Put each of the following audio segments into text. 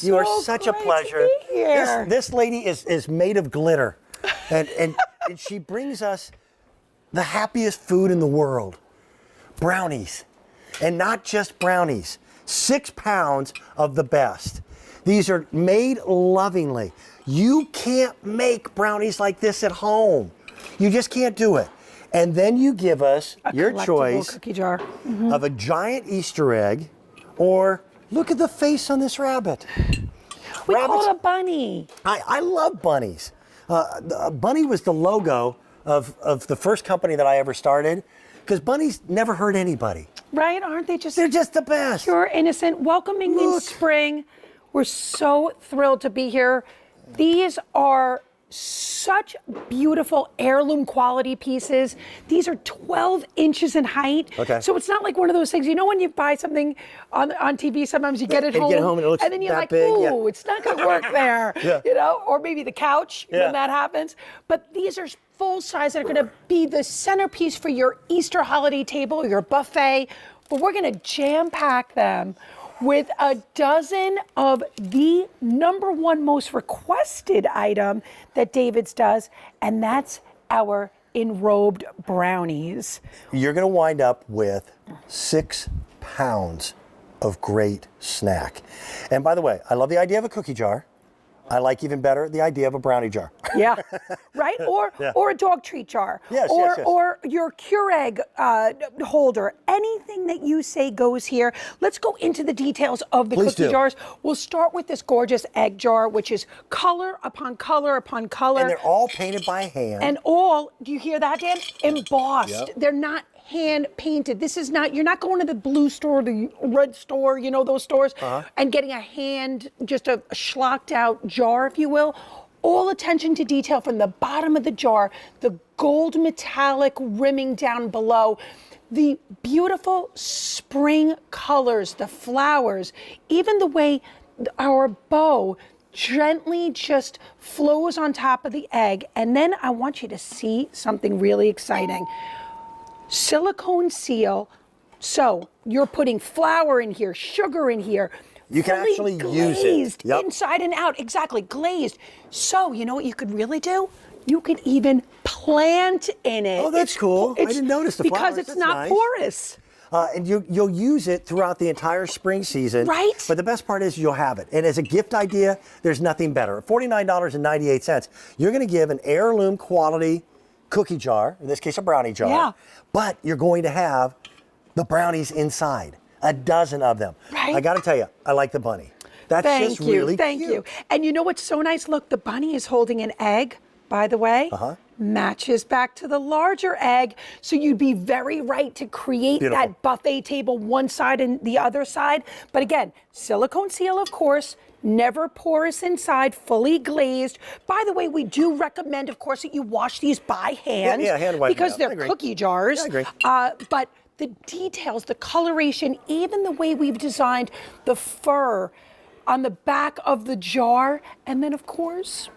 You are such a pleasure. To be here. This lady is made of glitter, and she brings us the happiest food in the world, brownies, and not just brownies. 6 pounds of the best. These are made lovingly. You can't make brownies like this at home. You just can't do it. And then you give us your choice cookie jar of a giant Easter egg, or look at the face on this rabbit. We call it a bunny. I love bunnies. Bunny was the logo of the first company that I ever started, because bunnies never hurt anybody. Right? Aren't they just? They're just the best. Pure, innocent, welcoming in spring. We're so thrilled to be here. These are such beautiful heirloom quality pieces. These are 12 inches in height. Okay. So it's not like one of those things, you know, when you buy something on TV, sometimes you get it home, and it looks then you're that like, big, ooh, it's not gonna work there, Yeah. you know, or maybe the couch Yeah. when that happens. But these are full size that are gonna be the centerpiece for your Easter holiday table, your buffet, but we're gonna jam pack them with a dozen of the #1 most requested item that David's does, and that's our enrobed brownies. You're going to wind up with 6 pounds of great snack. And by the way, I love the idea of a cookie jar. I like even better the idea of a brownie jar. Yeah, right? Or a dog treat jar. Yes, or, yes, yes. Or your Keurig holder. Anything that you say goes here. Let's go into the details of the Please cookie do. jars. We'll start with this gorgeous egg jar, which is color upon color upon color. And they're all painted by hand. And all, do you hear that, Dan? Embossed. Yep. They're not hand painted. This is not, you're not going to the blue store, the red store, you know, those stores, and getting a hand, just a schlocked out jar, if you will. All attention to detail from the bottom of the jar, the gold metallic rimming down below, the beautiful spring colors, the flowers, even the way our bow gently just flows on top of the egg. And then I want you to see something really exciting. Silicone seal. So you're putting flour in here, sugar in here. You can fully actually glazed use it. Yep. Inside and out, exactly, glazed. So you know what you could really do? You could even plant in it. Oh, that's cool. I didn't notice the because flowers. it's That's not nice. porous. And you'll use it throughout the entire spring season. Right. But the best part is you'll have it. And as a gift idea, there's nothing better. At $49.98, you're going to give an heirloom quality cookie jar, in this case a brownie jar, Yeah. but you're going to have the brownies inside, a dozen of them. Right. I got to tell you, I like the bunny. That's Thank just you, really thank cute. you. And you know what's so nice? Look, the bunny is holding an egg, by the way. Matches back to the larger egg. So you'd be very right to create Beautiful. that buffet table one side and the other side. But again, silicone seal, of course, never porous inside, fully glazed. By the way, we do recommend, of course, that you wash these by hand. Yeah, hand wiping because out. I they're agree. cookie jars. Yeah, I agree. But the details, the coloration, even the way we've designed the fur on the back of the jar. And then, of course,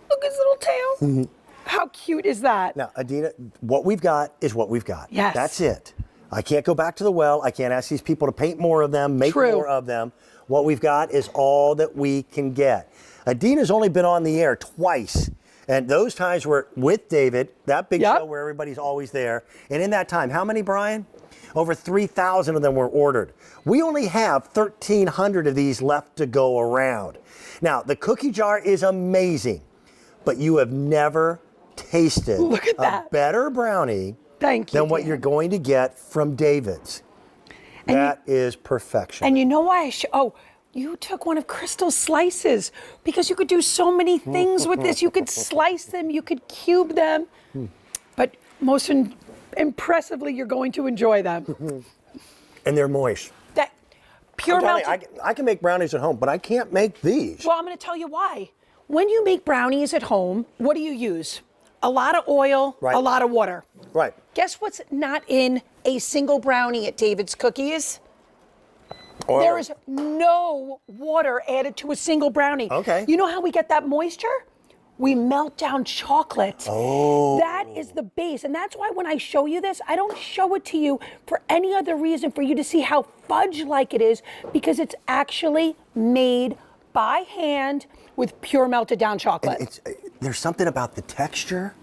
look at his little tail. How cute is that? Now, Adina, what we've got is what we've got. Yes. That's it. I can't go back to the well. I can't ask these people to paint more of them, make True. more of them. What we've got is all that we can get. Adina's only been on the air twice. And those times were with David, that big Yep. show where everybody's always there. And in that time, how many, Brian? Over 3,000 of them were ordered. We only have 1,300 of these left to go around. Now, the cookie jar is amazing, but you have never tasted Look at a that. better brownie Thank you, than what Dan. you're going to get from David's. That is perfection. And you know why? You took one of Crystal's slices because you could do so many things with this. You could slice them, you could cube them, but most impressively, you're going to enjoy them. And they're moist. That pure I'm telling melted. you, I can make brownies at home, but I can't make these. Well, I'm going to tell you why. When you make brownies at home, what do you use? A lot of oil, Right. a lot of water. Right. Guess what's not in a single brownie at David's Cookies? Oil. There is no water added to a single brownie. Okay. You know how we get that moisture? We melt down chocolate. Oh. That is the base. And that's why when I show you this, I don't show it to you for any other reason for you to see how fudge-like it is, because it's actually made by hand with pure melted down chocolate. There's something about the texture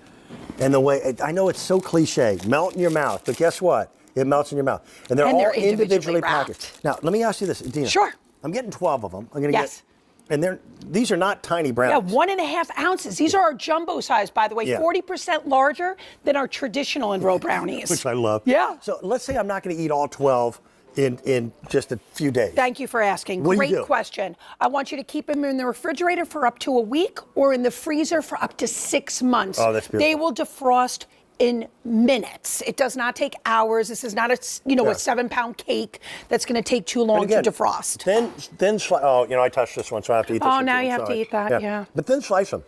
and the way, I know it's so cliche, melt in your mouth, but guess what? It melts in your mouth. And they're all individually packaged. Now, let me ask you this, Dina. Sure. I'm getting 12 of them. I'm going to get, and these are not tiny brownies. Yeah, 1.5 ounces. These are our jumbo size, by the way, 40% larger than our traditional enrobed brownies. Which I love. Yeah. So let's say I'm not going to eat all 12 in just a few days. Thank you for asking. What do you Great do? question. I want you to keep them in the refrigerator for up to a week or in the freezer for up to 6 months. Oh, that's beautiful. They will defrost in minutes. It does not take hours. This is not a 7-pound cake that's going to take too long to defrost. I touched this one, so I have to eat this one. Oh, now you have to eat that, yeah. But then slice them.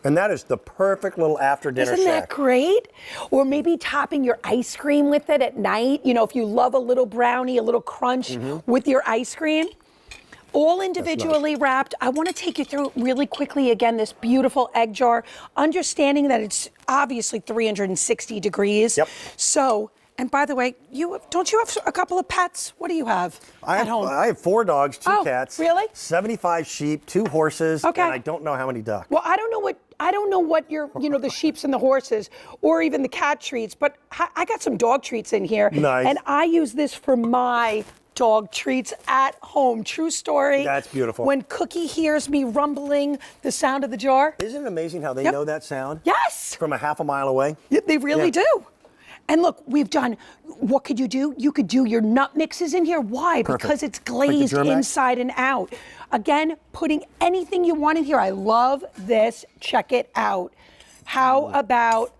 And that is the perfect little after dinner snack. Isn't that great? Or maybe topping your ice cream with it at night. If you love a little brownie, a little crunch with your ice cream. All individually wrapped. I want to take you through really quickly again this beautiful egg jar, understanding that it's obviously 360 degrees. Yep. So, and by the way, don't you have a couple of pets? What do you have at home? I have 4 dogs, 2 cats. Really? 75 sheep, 2 horses, and I don't know how many ducks. Well, I don't know what your, the sheeps and the horses, or even the cat treats, but I got some dog treats in here. Nice. And I use this for my dog treats at home. True story. That's beautiful. When Cookie hears me rumbling the sound of the jar. Isn't it amazing how they know that sound? Yes. From a half a mile away? Yeah, they really do. And look, we've done, what could you do? You could do your nut mixes in here. Why? Perfect. Because it's glazed inside and out. Again, putting anything you want in here. I love this. Check it out. How about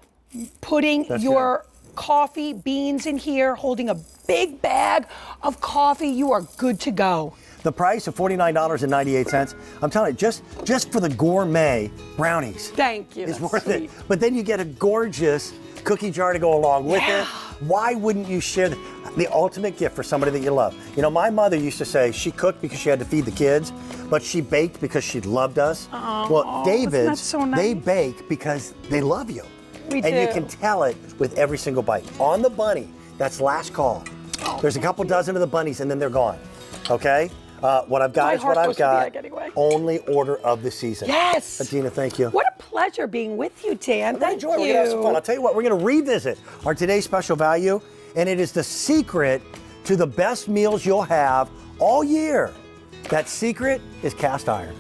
putting your coffee beans in here, holding a big bag of coffee? You are good to go. The price of $49.98, I'm telling you, just for the gourmet brownies. Thank you. It's worth it. But then you get a gorgeous cookie jar to go along with it. Why wouldn't you share the ultimate gift for somebody that you love? My mother used to say she cooked because she had to feed the kids, but she baked because she loved us. Well, David's, so nice? They bake because they love you. We and do. you can tell it with every single bite. On the bunny, that's last call. There's a couple dozen of the bunnies and then they're gone. Okay? What I've got is what I've got. Anyway. Only order of the season. Yes. Adina, thank you. What a pleasure being with you, Dan. Thank you. We're going to have some fun. I'll tell you what, we're going to revisit our today's special value, and it is the secret to the best meals you'll have all year. That secret is cast iron.